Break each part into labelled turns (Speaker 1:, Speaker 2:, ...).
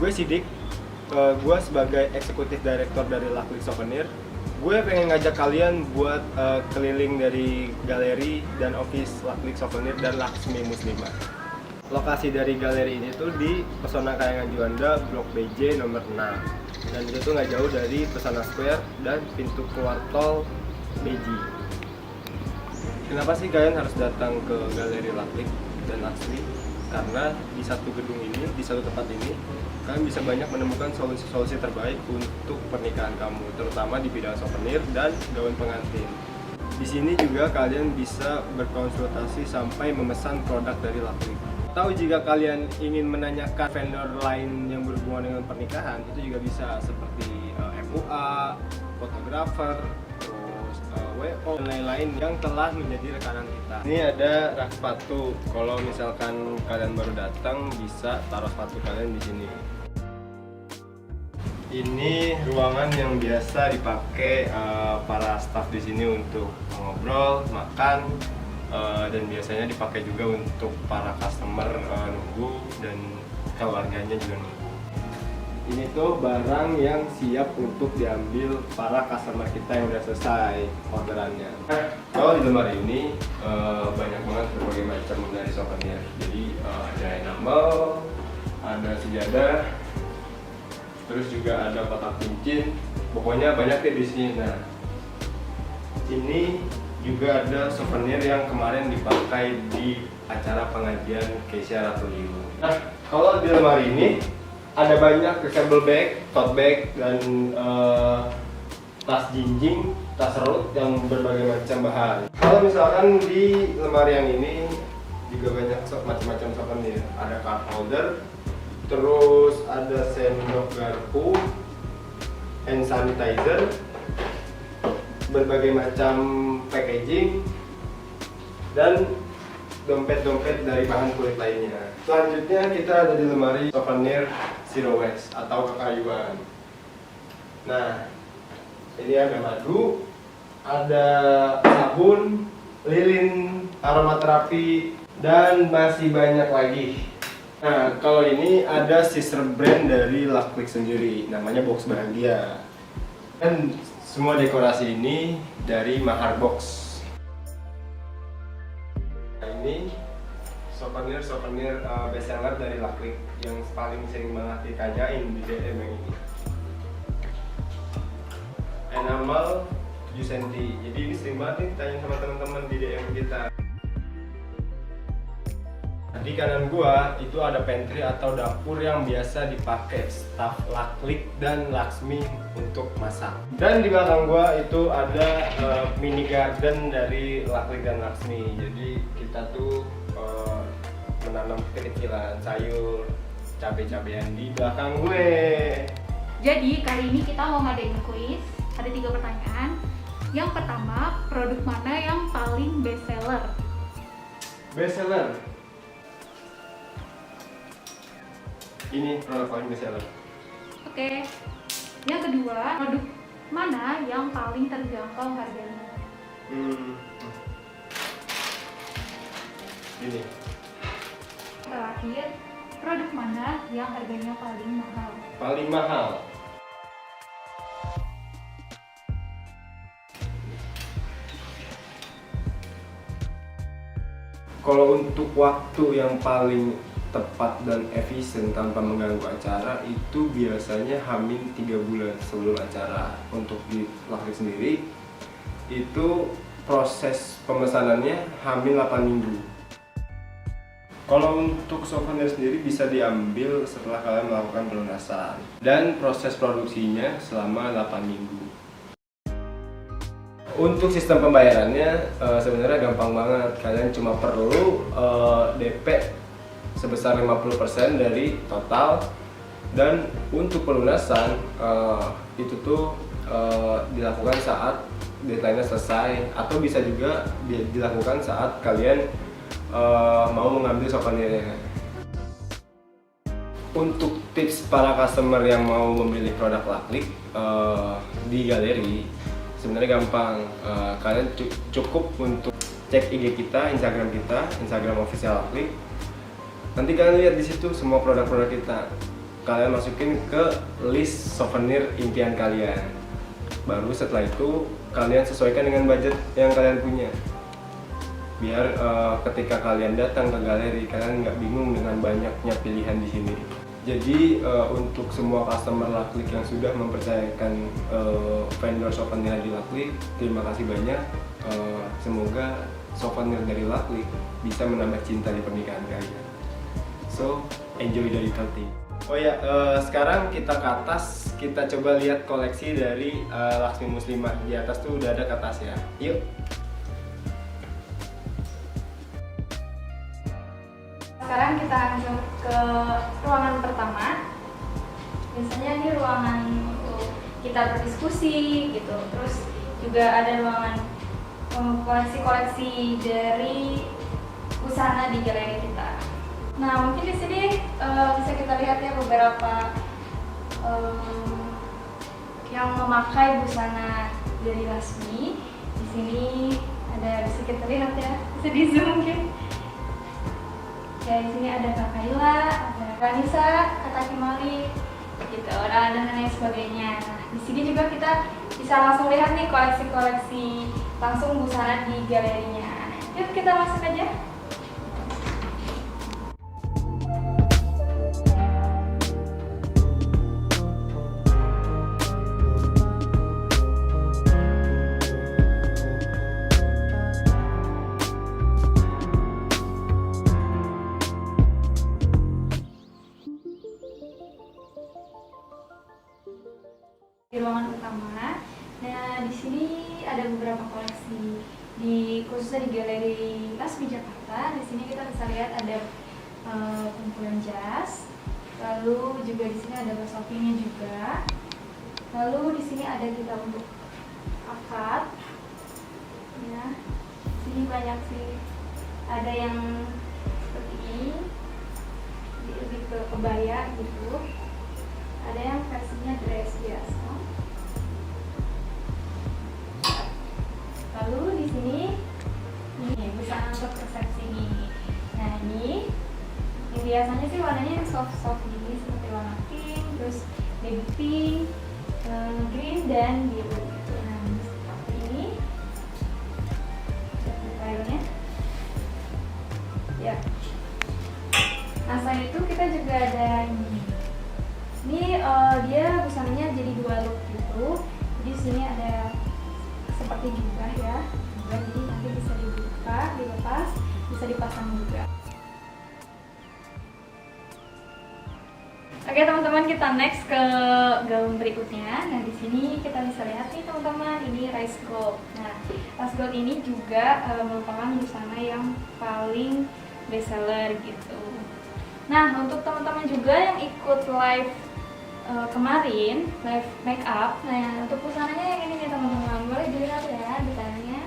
Speaker 1: Gue Sidik, gue sebagai eksekutif direktur dari Laklik Souvenir. Gue pengen ngajak kalian buat keliling dari galeri dan office Laklik Souvenir dan Laksmi Muslimah. Lokasi dari galeri ini tuh di Pesona Kayangan Juanda, Blok BJ nomor 6. Dan itu tuh nggak jauh dari Pesona Square dan pintu keluar tol Beji. Kenapa sih kalian harus datang ke galeri Laklik dan Laksmi? Karena di satu gedung ini, di satu tempat ini, kalian bisa banyak menemukan solusi-solusi terbaik untuk pernikahan kamu, terutama di bidang souvenir dan gaun pengantin. Di sini juga kalian bisa berkonsultasi sampai memesan produk dari Laklik. Atau jika kalian ingin menanyakan vendor lain yang berhubungan dengan pernikahan, itu juga bisa seperti MUA, fotografer, terus WO, dan lain-lain yang telah menjadi rekanan kita. Ini ada rak sepatu. Kalau misalkan kalian baru datang, bisa taruh sepatu kalian di sini. Ini ruangan yang biasa dipakai para staff di sini untuk ngobrol, makan, dan biasanya dipakai juga untuk para customer nunggu dan keluarganya juga nunggu. Ini tuh barang yang siap untuk diambil para customer kita yang udah selesai orderannya. Nah, kalau di lemari ini banyak banget berbagai macam dari souvenir. Jadi ada enamel, ada sejadah, terus juga ada kotak cincin. Pokoknya banyak deh di sini. Nah, ini juga ada souvenir yang kemarin dipakai di acara pengajian Keisha Ratu Liu. Nah, kalau di lemari ini ada banyak reusable bag, tote bag, dan tas jinjing, tas serut yang berbagai macam bahan. Kalau misalkan di lemari yang ini juga banyak macam-macam souvenir. Ada card holder, terus ada sendok garpu, hand sanitizer, berbagai macam packaging, dan dompet-dompet dari bahan kulit lainnya. Selanjutnya kita ada di lemari souvenir zero waste atau kekayuan. Nah, ini ada madu, ada sabun, lilin, aromaterapi, dan masih banyak lagi. Nah, kalau ini ada sister brand dari Laklik sendiri, namanya Box Bahagia. Dan semua dekorasi ini dari Mahar Box. Ini souvenir bestseller dari Laklik yang paling sering banget ditanyain di DM yang ini. Enamel 7 cm. Jadi ini sering banget nih ditanyain sama teman-teman di DM kita. Di kanan gua itu ada pantry atau dapur yang biasa dipakai staf Laklik dan Laksmi untuk masak. Dan di belakang gua itu ada mini garden dari Laklik dan Laksmi. Jadi kita tuh menanam kekecilan sayur, cabai-cabean di belakang gue.
Speaker 2: Jadi kali ini kita mau ngadain kuis. Ada 3 pertanyaan. Yang pertama, produk mana yang paling best seller?
Speaker 1: Best seller. Ini produk paling best seller.
Speaker 2: Oke. Yang kedua, produk mana yang paling terjangkau harganya?
Speaker 1: Ini.
Speaker 2: Terakhir, produk mana yang harganya paling mahal?
Speaker 1: Paling mahal. Kalau untuk waktu yang paling tepat dan efisien tanpa mengganggu acara itu biasanya hamin 3 bulan sebelum acara. Untuk di Laklik sendiri itu proses pemesanannya hamin 8 minggu. Kalau untuk souvenir sendiri bisa diambil setelah kalian melakukan pelunasan dan proses produksinya selama 8 minggu. Untuk sistem pembayarannya sebenarnya gampang banget. Kalian cuma perlu DP sebesar 50% dari total, dan untuk pelunasan itu tuh dilakukan saat deadline-nya selesai, atau bisa juga dilakukan saat kalian mau mengambil souvenirnya. Untuk tips para customer yang mau membeli produk Laklik di galeri, sebenarnya gampang. Kalian cukup untuk cek IG kita, Instagram official Laklik. Nanti kalian lihat di situ semua produk-produk kita. kalian masukin ke list souvenir impian kalian. Baru setelah itu kalian sesuaikan dengan budget yang kalian punya. Biar ketika kalian datang ke galeri, kalian nggak bingung dengan banyaknya pilihan di sini. Jadi untuk semua customer Laklik yang sudah mempercayakan vendor souvenir di Laklik, terima kasih banyak. Semoga souvenir dari Laklik bisa menambah cinta di pernikahan kalian. So, enjoy the little thing. Oh ya, sekarang kita ke atas, kita coba lihat koleksi dari Laksmi Muslimah. Di atas tuh udah ada kertas ya. Yuk.
Speaker 2: Sekarang kita langsung ke ruangan pertama. Biasanya ini ruangan untuk kita berdiskusi gitu. Terus juga ada ruangan koleksi-koleksi dari busana di galeri kita. Nah, mungkin di sini bisa kita lihat ya beberapa yang memakai busana dari Laksmi. Di sini bisa kita lihat ya, bisa di zoom mungkin. Ya, di sini ada Kak Kaila, ada Kanisa, Kak Kimali, gitu, dan lain sebagainya. Nah, di sini juga kita bisa langsung lihat nih koleksi-koleksi langsung busana di galerinya. Yuk kita masuk aja. Di ruangan utama. Nah, di sini ada beberapa koleksi khususnya di galeri Laksmi Jakarta. Di sini kita bisa lihat ada kumpulan jas. Lalu juga di sini ada basofinya juga. Lalu di sini ada kita untuk akad. Ya, di sini banyak sih. Ada yang seperti ini, lebih ke kebaya gitu. Ada yang versinya dress biasa. Lalu di sini ini busana untuk resepsi nih. Nah, ini biasanya sih warnanya yang soft gini seperti warna pink, terus baby pink, green dan biru gitu. Nah, seperti ini detailnya. Ya. Nah, selain itu kita juga ada ini. Ini dia busananya jadi dua look gitu. Jadi di sini ada seperti jubah ya. Jadi nanti bisa dibuka, dilepas, bisa dipasang juga. Oke teman-teman, kita next ke gaun berikutnya. Nah, di sini kita bisa lihat nih teman-teman, ini rice gold. Nah, rice gold ini juga merupakan busana yang paling best seller gitu. Nah, untuk teman-teman juga yang ikut live kemarin, live make up, nah untuk busananya yang ini nih teman-teman, boleh dilihat ya detailnya.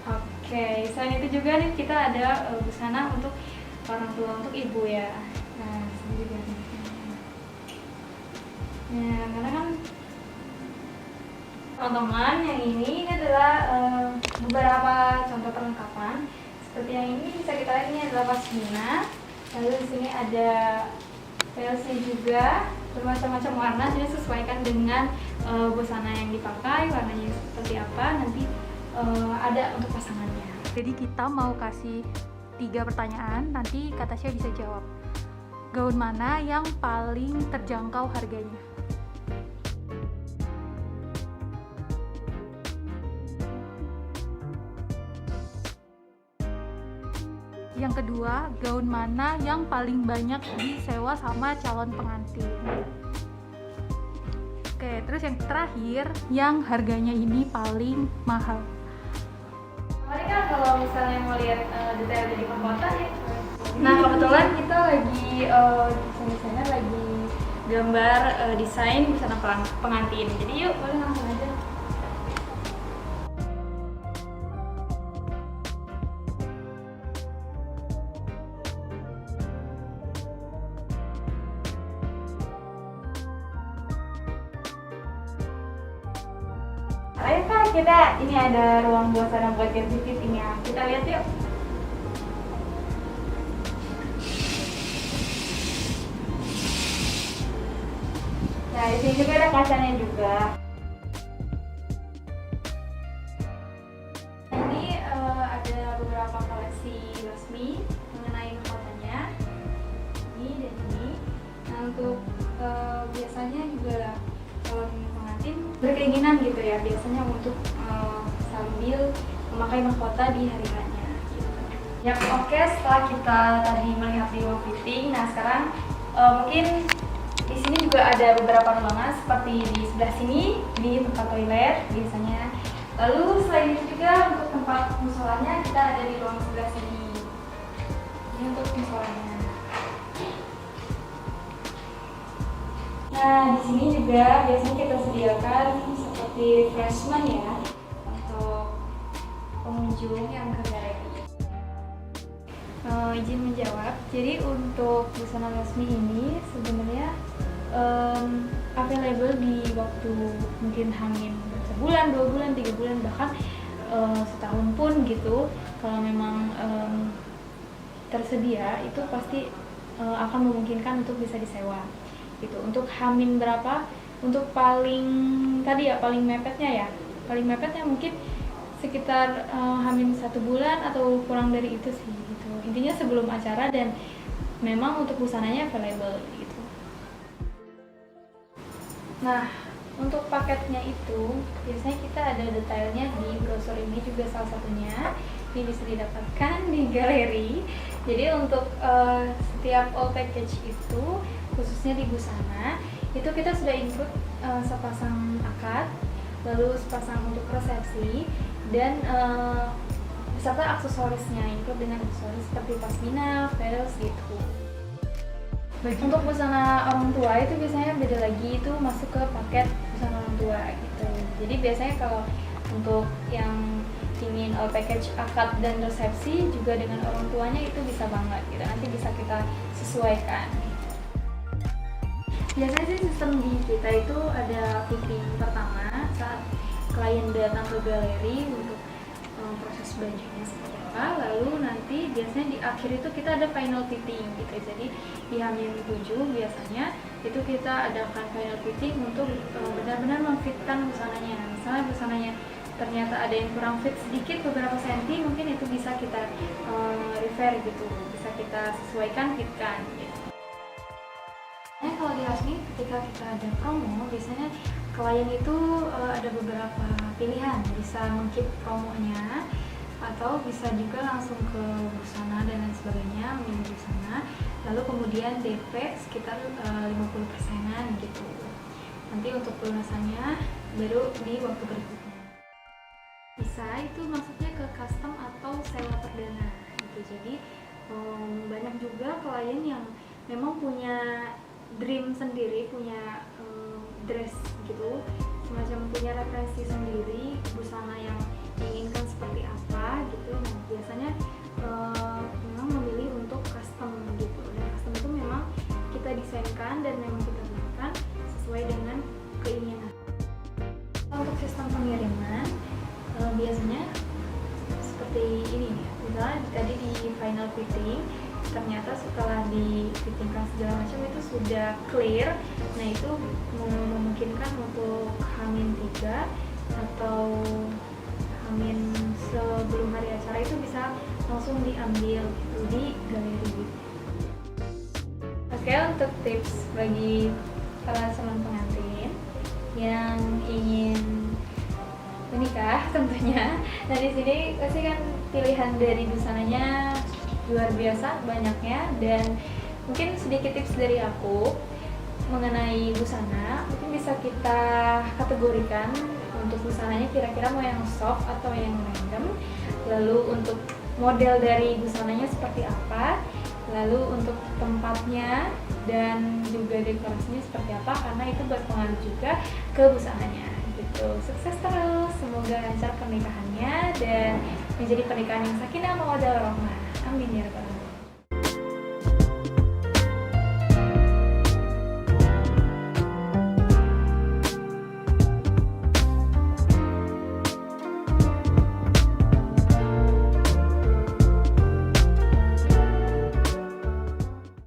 Speaker 2: Oke, selain itu juga nih kita ada busana untuk orang tua, untuk ibu ya. Nah, sini juga nih. Nah, karena kan teman-teman, yang ini adalah beberapa contoh perlengkapan. Seperti yang ini bisa kita lihat, ini adalah pasmina. Lalu di sini ada veilsnya juga, bermacam-macam warna. Jadi sesuaikan dengan busana yang dipakai, warnanya seperti apa. Nanti ada untuk pasangannya. Jadi kita mau kasih 3 pertanyaan, nanti Kak Tasya bisa jawab. Gaun mana yang paling terjangkau harganya? Yang kedua, gaun mana yang paling banyak disewa sama calon pengantin? Oke, terus yang terakhir, yang harganya ini paling mahal. Mereka kalau misalnya mau lihat detail dari pembuatan ya. Nah, kebetulan kita lagi desain-desainer lagi gambar desain busana pengantin. Jadi yuk, boleh langsung aja. Ayo Kak, kita ini ada ruang buat ganti fittingnya. Kita lihat yuk. Nah, di sini juga ada kacanya juga. Ini ada beberapa koleksi resmi mengenai mahkotanya. Ini dan ini. Nah, untuk biasanya juga kalau pengantin berkeinginan gitu ya, biasanya untuk sambil memakai mahkota di hari hanya. Gitu. Ya, oke. Setelah kita tadi melihat di ruang fitting, nah sekarang mungkin di sini juga ada beberapa ruangan seperti di sebelah sini di tempat toilet biasanya. Lalu selain itu juga untuk tempat musolanya kita ada di ruang sebelah sini. Ini untuk musolanya. Nah, di sini juga biasanya kita sediakan seperti refreshment ya untuk pengunjung yang ke galeri. Izin menjawab, jadi untuk busana resmi ini sebenarnya available di waktu mungkin hamil sebulan, 2 bulan, 3 bulan, bahkan setahun pun gitu. Kalau memang tersedia itu pasti akan memungkinkan untuk bisa disewa gitu. Untuk hamil berapa, untuk paling tadi ya paling mepetnya mungkin sekitar hamil 1 bulan atau kurang dari itu sih gitu. Intinya sebelum acara dan memang untuk busananya available gitu. Nah, untuk paketnya itu biasanya kita ada detailnya di brosur ini juga salah satunya. Ini bisa didapatkan di galeri. Jadi untuk setiap all package itu khususnya di busana itu kita sudah include sepasang akad, lalu sepasang untuk resepsi dan beserta aksesorisnya, include dengan aksesoris seperti pasmina, veils gitu. Untuk busana orang tua itu biasanya beda lagi, itu masuk ke paket busana orang tua gitu. Jadi biasanya kalau untuk yang ingin all package akad dan resepsi juga dengan orang tuanya itu bisa banget gitu. Nanti bisa kita sesuaikan. Biasanya sih sistem di kita itu ada fitting pertama saat klien datang ke galeri untuk proses bajunya seperti apa, lalu nanti biasanya di akhir itu kita ada final fitting gitu. Jadi di H-7 biasanya itu kita adakan final fitting untuk benar-benar memfitkan busananya. Misalnya busananya ternyata ada yang kurang fit sedikit beberapa senti, mungkin itu bisa kita repair gitu, bisa kita sesuaikan, fitkan gitu. Nah, kalau di Hasmi ketika kita ada promo, biasanya klien itu ada beberapa pilihan, bisa mengkeep promonya atau bisa juga langsung ke busana dan lain sebagainya, memilih busana, lalu kemudian DP sekitar 50%-an gitu. Nanti untuk pelunasannya baru di waktu berikutnya. Bisa itu maksudnya ke custom atau sewa perdana gitu. Jadi banyak juga klien yang memang punya dream sendiri, punya dress gitu, semacam punya referensi sendiri busana yang diinginkan seperti apa gitu. Nah, biasanya memang memilih untuk custom gitu. Dan custom itu memang kita desainkan dan memang kita buatkan sesuai dengan keinginan. Untuk sistem pengiriman biasanya seperti ini ya. Misalnya tadi di final fitting ternyata setelah di fittingkan segala macam itu sudah clear, nah itu memungkinkan untuk H-3 atau H- sebelum hari acara itu bisa langsung diambil gitu di galeri. Oke, untuk tips bagi para calon pengantin yang ingin menikah tentunya, nah di sini pasti kan pilihan dari busananya luar biasa banyaknya, dan mungkin sedikit tips dari aku mengenai busana mungkin bisa kita kategorikan untuk busananya kira-kira mau yang soft atau yang random, lalu untuk model dari busananya seperti apa, lalu untuk tempatnya dan juga dekorasinya seperti apa, karena itu berpengaruh juga ke busananya gitu. Sukses terus, semoga lancar pernikahannya dan menjadi pernikahan yang sakinah mawaddah warahmah. Amin ya rabbal alamin.